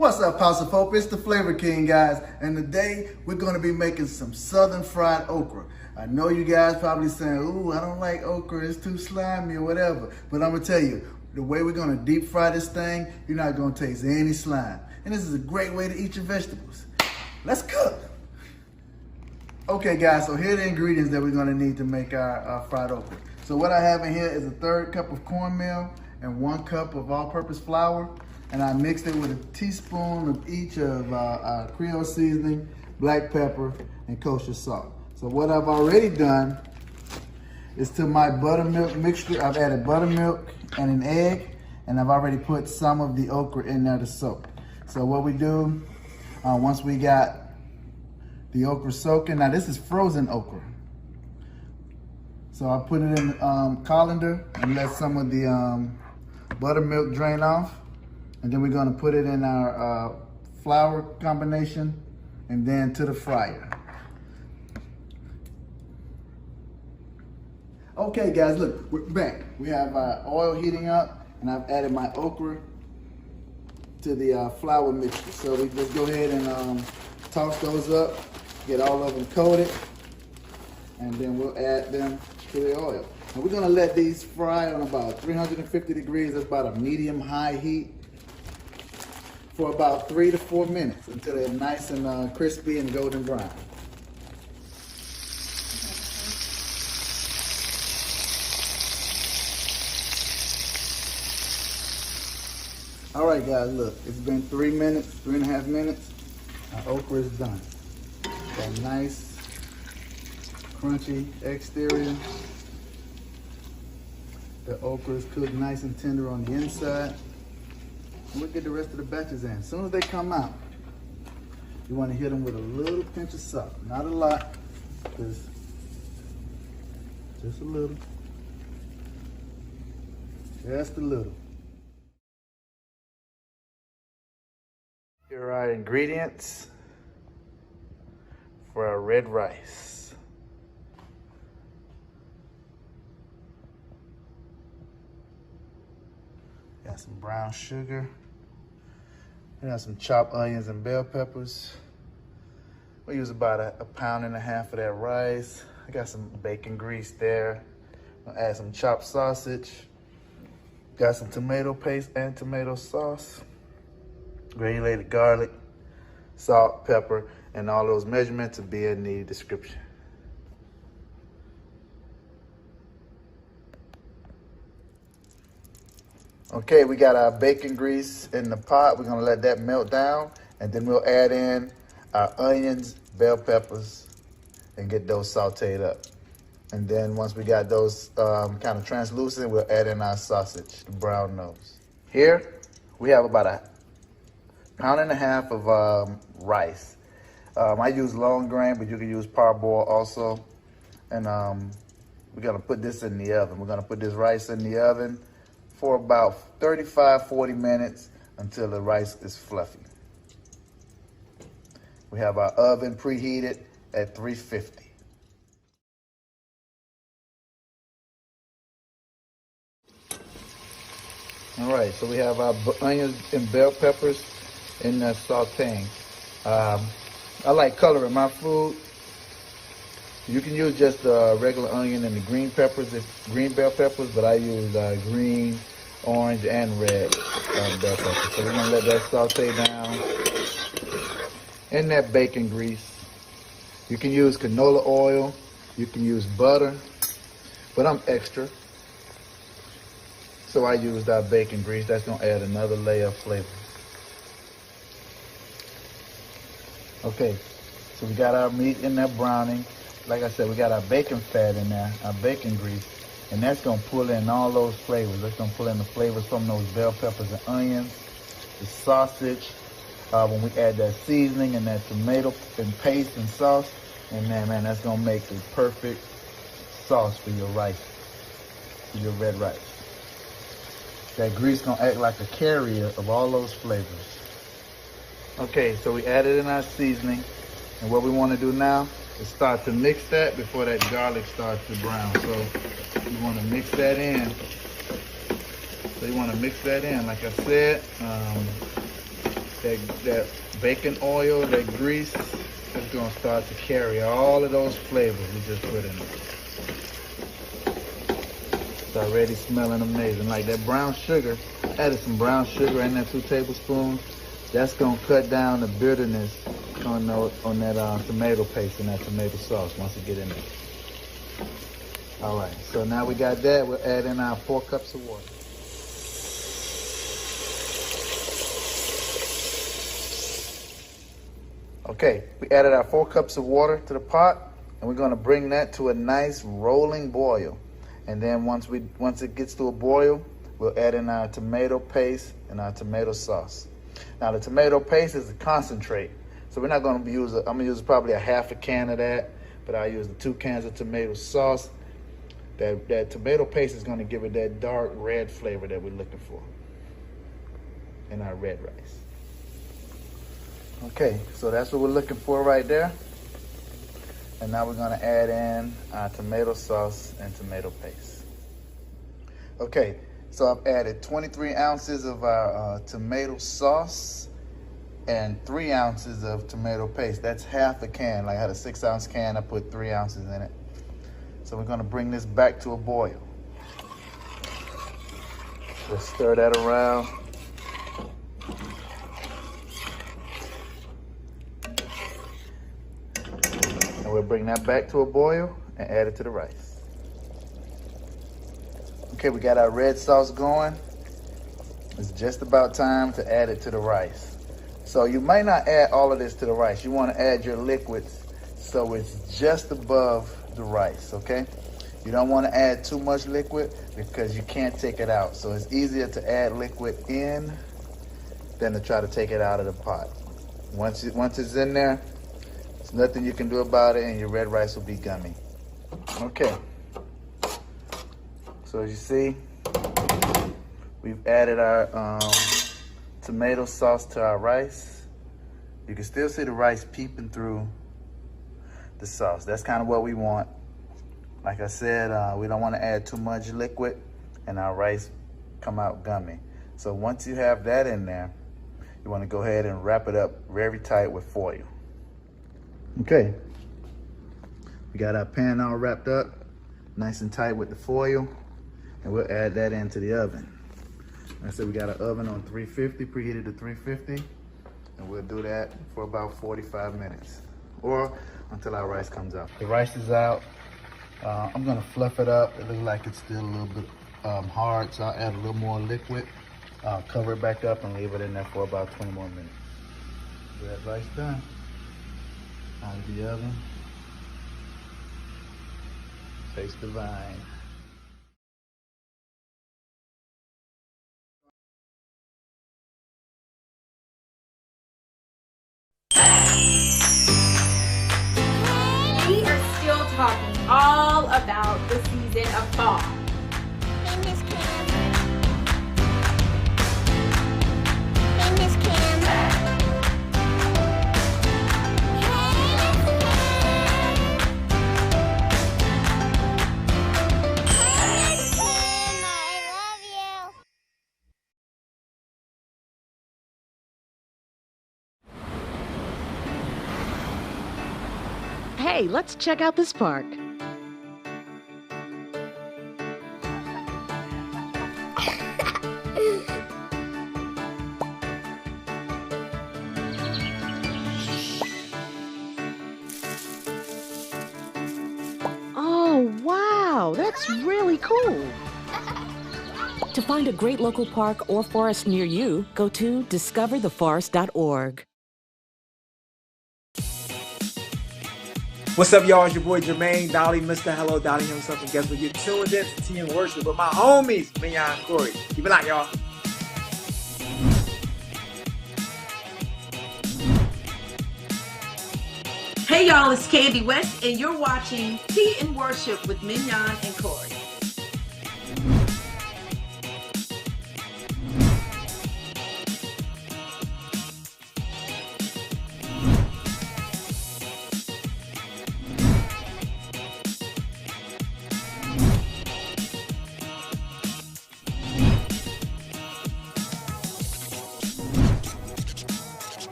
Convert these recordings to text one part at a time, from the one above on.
What's up, House of Hope? It's the Flavor King, guys, and today we're going to be making some southern fried okra. I know you guys probably saying, ooh, I don't like okra, it's too slimy or whatever, but I'm going to tell you, the way we're going to deep fry this thing, you're not going to taste any slime. And this is a great way to eat your vegetables. Let's cook. Okay, guys, so here are the ingredients that we're going to need to make our fried okra. So what I have in here is a 1/3 cup of cornmeal and 1 cup of all-purpose flour. And I mixed it with a teaspoon of each of our Creole seasoning, black pepper, and kosher salt. So what I've already done is to my buttermilk mixture, I've added buttermilk and an egg, and I've already put some of the okra in there to soak. So what we do, once we got the okra soaking, now this is frozen okra. So I put it in the colander and let some of the buttermilk drain off. And then we're gonna put it in our flour combination and then to the fryer. Okay guys, look, we're back. We have our oil heating up and I've added my okra to the flour mixture. So we just go ahead and toss those up, get all of them coated, and then we'll add them to the oil. And we're gonna let these fry on about 350 degrees, that's about a medium-high heat, for about 3 to 4 minutes until they're nice and crispy and golden brown. All right guys, look, it's been 3 minutes, 3.5 minutes. Our okra is done. Got a nice, crunchy exterior. The okra is cooked nice and tender on the inside. And we'll get the rest of the batches in. As soon as they come out, you want to hit them with a little pinch of salt. Not a lot, just a little. Just a little. Here are our ingredients for our red rice. Got some brown sugar. I got some chopped onions and bell peppers. We use about a 1.5 pounds of that rice. I got some bacon grease there. I'll add some chopped sausage. Got some tomato paste and tomato sauce. Granulated garlic, salt, pepper, and all those measurements will be in the description. Okay, we got our bacon grease in the pot. We're gonna let that melt down, and then we'll add in our onions, bell peppers, and get those sauteed up. And then once we got those kind of translucent, we'll add in our sausage, the brown nose. Here, we have about a 1.5 pounds of rice. I use long grain, but you can use parboiled also. And we're gonna put this in the oven. We're gonna put this rice in the oven for about 35-40 minutes until the rice is fluffy. We have our oven preheated at 350. All right, so we have our onions and bell peppers in the sauteing. I like color in my food. You can use just the regular onion and the green peppers, green bell peppers, but I use green, orange, and red bell peppers. So we're gonna let that saute down in that bacon grease. You can use canola oil, you can use butter, but I'm extra. So I used our bacon grease. That's gonna add another layer of flavor. Okay, so we got our meat in there browning. Like I said, we got our bacon fat in there, our bacon grease, and that's gonna pull in all those flavors. That's gonna pull in the flavors from those bell peppers and onions, the sausage, when we add that seasoning and that tomato and paste and sauce, and man, that's gonna make the perfect sauce for your rice, for your red rice. That grease gonna act like a carrier of all those flavors. Okay, so we added in our seasoning, and what we wanna do now is start to mix that before that garlic starts to brown. So you wanna mix that in. So you wanna mix that in, like I said. that bacon oil, that grease, is gonna start to carry all of those flavors we just put in it. It's already smelling amazing. Like that brown sugar, added some brown sugar in there, 2 tablespoons. That's gonna cut down the bitterness on that tomato paste and that tomato sauce once it get in there. All right, so now we got that. We'll add in our 4 cups of water. Okay, we added our 4 cups of water to the pot, and we're gonna bring that to a nice rolling boil. And then once it gets to a boil, we'll add in our tomato paste and our tomato sauce. Now the tomato paste is a concentrate, so we're not gonna I'm gonna use probably a half a can of that, but I'll use the 2 cans of tomato sauce. That tomato paste is gonna give it that dark red flavor that we're looking for in our red rice. Okay, so that's what we're looking for right there. And now we're gonna add in our tomato sauce and tomato paste. Okay, so I've added 23 ounces of our tomato sauce and 3 ounces of tomato paste. That's half a can. Like I had a 6-ounce can, I put 3 ounces in it. So we're gonna bring this back to a boil. Just stir that around. And we'll bring that back to a boil and add it to the rice. Okay, we got our red sauce going. It's just about time to add it to the rice. So you might not add all of this to the rice. You wanna add your liquids so it's just above the rice, okay? You don't want to add too much liquid because you can't take it out. So it's easier to add liquid in than to try to take it out of the pot. Once it's in there, there's nothing you can do about it and your red rice will be gummy. Okay. So as you see, we've added our tomato sauce to our rice. You can still see the rice peeping through the sauce. That's kind of what we want. Like I said, we don't want to add too much liquid and our rice come out gummy. So once you have that in there, you want to go ahead and wrap it up very tight with foil. Okay, we got our pan all wrapped up nice and tight with the foil, and we'll add that into the oven. Like I said, we got an oven on 350, preheated to 350, and we'll do that for about 45 minutes or until our rice comes out. The rice is out. I'm gonna fluff it up. It looks like it's still a little bit hard, so I'll add a little more liquid, cover it back up and leave it in there for about 20 more minutes. So that rice done. Out of the oven. Tastes divine. We are still talking all about the season of fall. Hey, Miss Cam. Hey, Miss Cam. Hey, let's check out this park. Oh, wow, that's really cool. To find a great local park or forest near you, go to discovertheforest.org. What's up, y'all? It's your boy Jermaine, Dolly, Mr. Hello, Dolly himself, and guess what? You're tuned in to Tea and Worship with my homies, Mignon and Corey. Keep it out, y'all. Hey y'all, it's Candy West, and you're watching Tea and Worship with Mignon and Corey.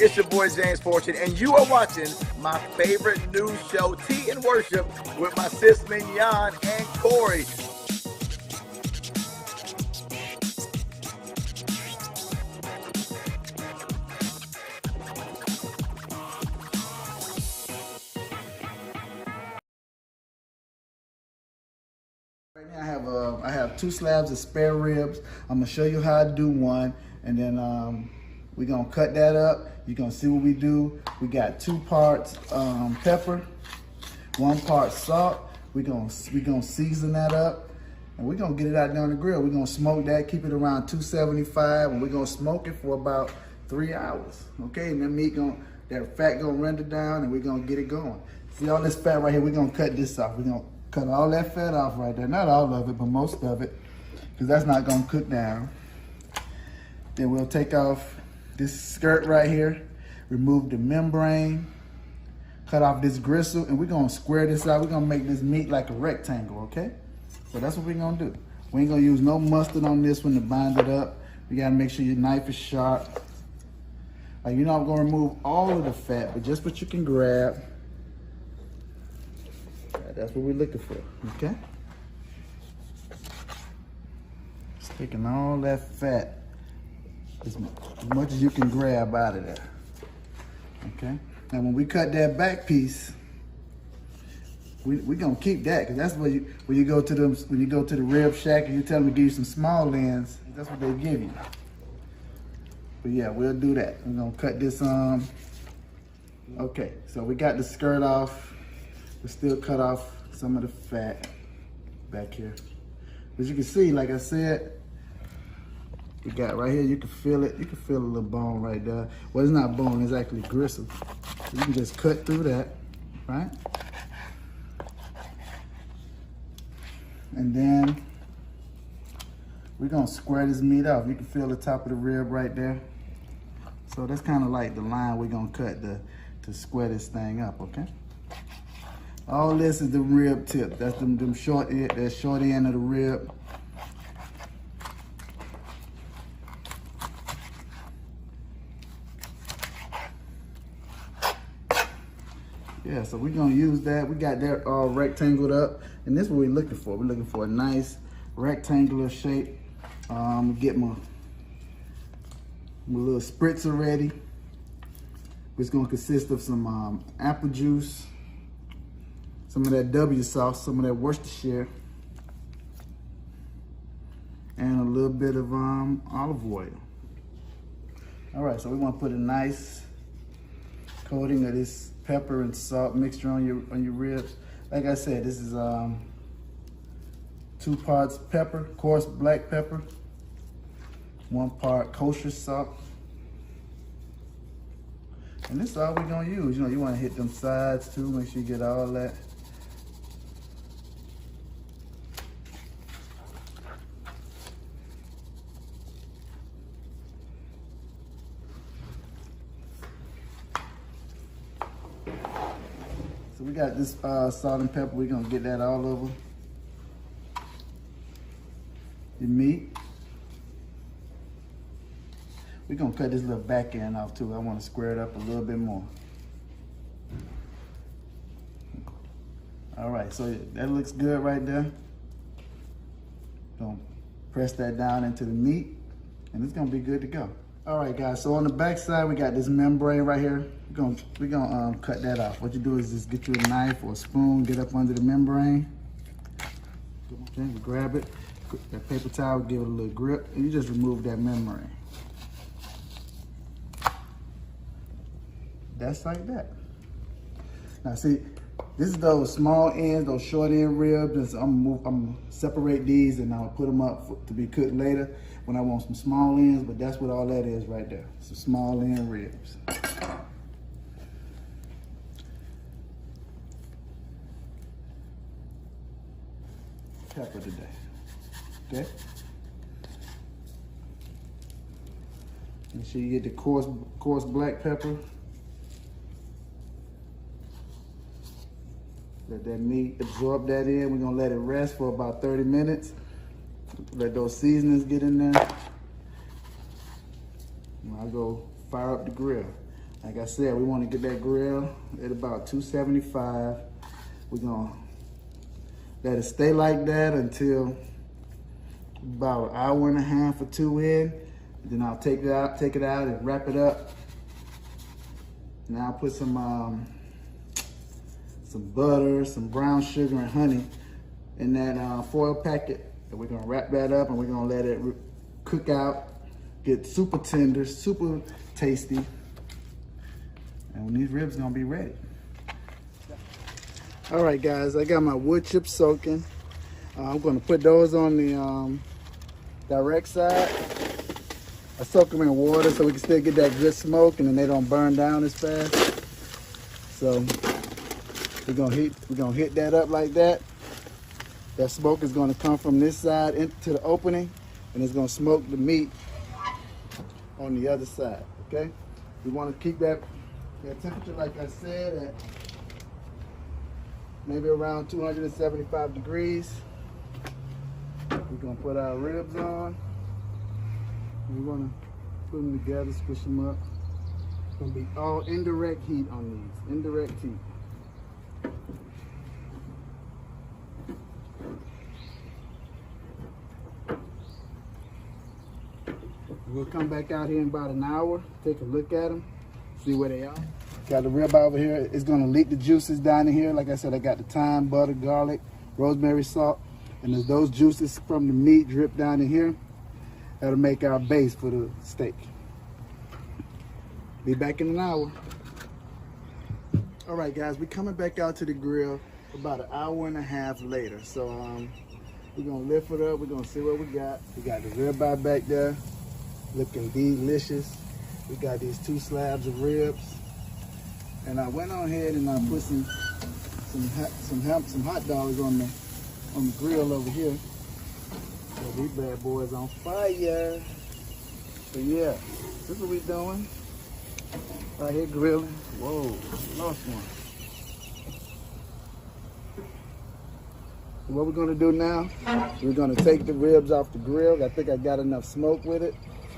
It's your boy James Fortune, and you are watching my favorite news show, Tea and Worship, with my sis Mignon and Corey. Right now I have 2 slabs of spare ribs. I'm gonna show you how to do one, and then we're gonna cut that up. You're gonna see what we do. We got 2 parts pepper, 1 part salt. We're gonna season that up, and we're gonna get it out there on the grill. We're gonna smoke that, keep it around 275, and we're gonna smoke it for about 3 hours. Okay, and that fat gonna render down, and we're gonna get it going. See all this fat right here? We're gonna cut this off. We're gonna cut all that fat off right there. Not all of it, but most of it, because that's not gonna cook down. Then we'll take off this skirt right here, remove the membrane, cut off this gristle, and we're gonna square this out. We're gonna make this meat like a rectangle, okay? So that's what we're gonna do. We ain't gonna use no mustard on this one to bind it up. You gotta make sure your knife is sharp. You're not gonna remove all of the fat, but just what you can grab. That's what we're looking for, okay? Just taking all that fat, as much as you can grab out of there, okay? And when we cut that back piece, we're gonna keep that, because that's when you go to the rib shack and you tell them to give you some small ends, that's what they give you. But yeah, we'll do that. We're gonna cut this okay, so we got the skirt off. We still cut off some of the fat back here. As you can see, like I said, we got right here, you can feel it. You can feel a little bone right there. Well, it's not bone, it's actually gristle. So you can just cut through that, right? And then we're gonna square this meat off. You can feel the top of the rib right there. So that's kind of like the line we're gonna cut to square this thing up, okay? All this is the rib tip. That's them short end, that short end of the rib. Yeah, so we're gonna use that. We got that all rectangled up, and this is what we're looking for. We're looking for a nice rectangular shape. Get my little spritzer ready. It's gonna consist of some apple juice, some of that W sauce, some of that Worcestershire, and a little bit of olive oil. All right, so we want to put a nice coating of this pepper and salt mixture on your ribs. Like I said, this is 2 parts pepper, coarse black pepper, 1 part kosher salt. And this is all we're gonna use. You know, you wanna hit them sides too, make sure you get all that. So we got this salt and pepper. We're gonna get that all over your meat. We're gonna cut this little back end off too. I wanna square it up a little bit more. All right, so that looks good right there. Gonna press that down into the meat, and it's gonna be good to go. All right, guys, so on the back side, we got this membrane right here. We're gonna cut that off. What you do is just get you a knife or a spoon, get up under the membrane. Okay, you grab it, that paper towel, give it a little grip, and you just remove that membrane. That's like that. Now see, this is those small ends, those short end ribs. And I'm gonna separate these and I'll put them up to be cooked later when I want some small ends, but that's what all that is right there. Some small end ribs. Pepper today, okay? Make sure you get the coarse black pepper. Let that meat absorb that in. We're gonna let it rest for about 30 minutes. Let those seasonings get in there. And I'll go fire up the grill. Like I said, we want to get that grill at about 275. We're gonna let it stay like that until about an hour and a half or two in. Then I'll take it out and wrap it up. Now I'll put some butter, some brown sugar and honey in that foil packet. And we're gonna wrap that up and we're gonna let it cook out, get super tender, super tasty. And when these ribs gonna be ready. All right, guys, I got my wood chips soaking. I'm gonna put those on the direct side. I soak them in water so we can still get that good smoke and then they don't burn down as fast. So we're gonna hit that up like that. That smoke is gonna come from this side into the opening and it's gonna smoke the meat on the other side, okay? We wanna keep that temperature, like I said, at maybe around 275 degrees. We're gonna put our ribs on. We want to put them together, squish them up. It's going to be all indirect heat on these, indirect heat. We'll come back out here in about an hour, take a look at them, see where they are. Got the rib over here. It's going to leak the juices down in here. Like I said, I got the thyme, butter, garlic, rosemary, salt, and as those juices from the meat drip down in here, that'll make our base for the steak. Be back in an hour. All right, guys, we're coming back out to the grill about an hour and a half later. So we're gonna lift it up. We're gonna see what we got. We got the ribeye back there, looking delicious. We got these 2 slabs of ribs, and I went on ahead and I put some hot dogs on the grill over here. So these bad boys on fire. So yeah, this is what we doing. Right here grilling. Whoa, lost one. So what we're gonna do now, we're gonna take the ribs off the grill. I think I got enough smoke with it.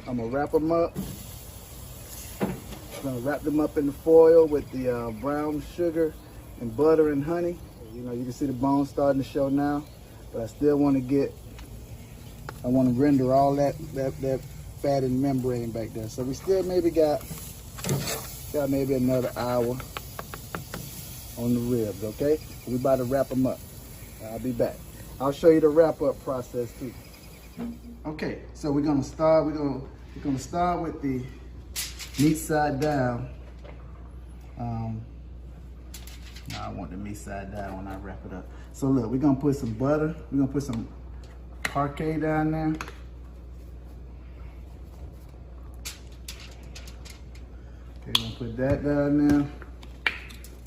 I'm gonna wrap them up. I'm gonna wrap them up in the foil with the brown sugar and butter and honey. You know, you can see the bones starting to show now, but I still want to render all that fatted membrane back there. So we still maybe got maybe another hour on the ribs, okay? We about to wrap them up. I'll be back. I'll show you the wrap up process too. Okay, so we're gonna start with the meat side down. I want the meat side down when I wrap it up. So look, we're gonna put some butter. We're gonna put some parquet down there. Okay, we're gonna put that down there.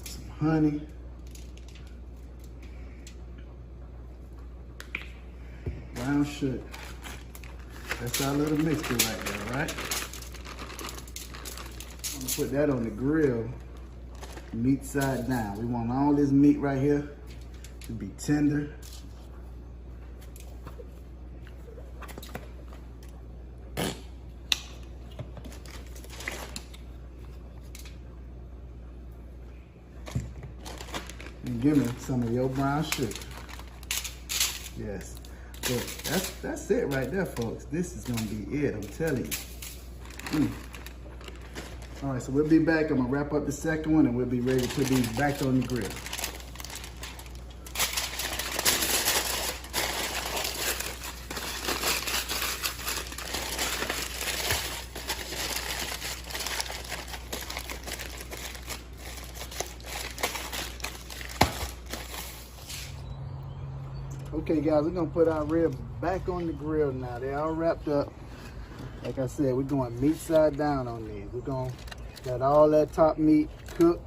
Some honey. Brown sugar. That's our little mixture right there, right? I'm gonna put that on the grill, meat side down. We want all this meat right here to be tender. And give me some of your brown sugar. Yes. So that's it right there, folks. This is gonna be it, I'm telling you. All right, so we'll be back. I'm gonna wrap up the second one and we'll be ready to put these back on the grill. Okay guys, we're gonna put our ribs back on the grill now. They're all wrapped up. Like I said, we're going meat side down on these. We're gonna let all that top meat cook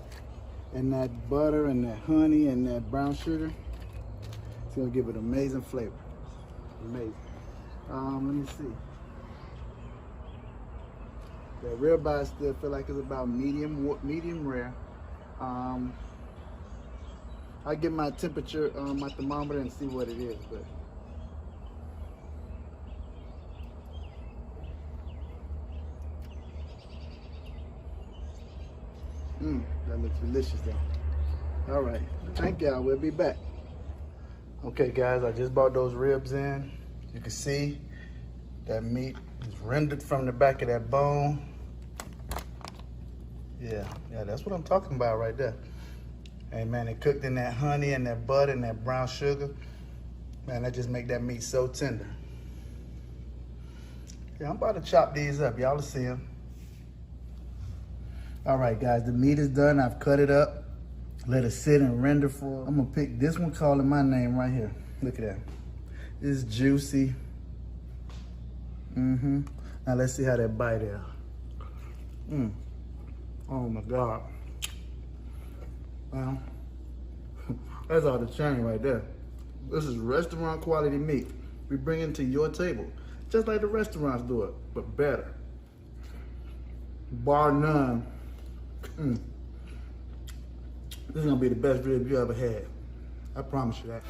and that butter and that honey and that brown sugar. It's gonna give it amazing flavor. Amazing. Let me see. The ribeye still feel like it's about medium rare. I'll get my temperature, my thermometer and see what it is, but. delicious though. All right, thank y'all, we'll be back. Okay guys, I just brought those ribs in. You can see that meat is rendered from the back of that bone. Yeah, that's what I'm talking about right there. Hey man, it cooked in that honey and that butter and that brown sugar. Man, that just make that meat so tender. Yeah, I'm about to chop these up. Y'all will see them. All right, guys, the meat is done. I've cut it up. Let it sit and render for, I'm gonna pick this one calling my name right here. Look at that. It's juicy. Now let's see how that bite is. Oh my God. Well, that's all the chain right there. This is restaurant quality meat. We bring it to your table, just like the restaurants do it, but better. Bar none. This is gonna be the best rib you ever had. I promise you that.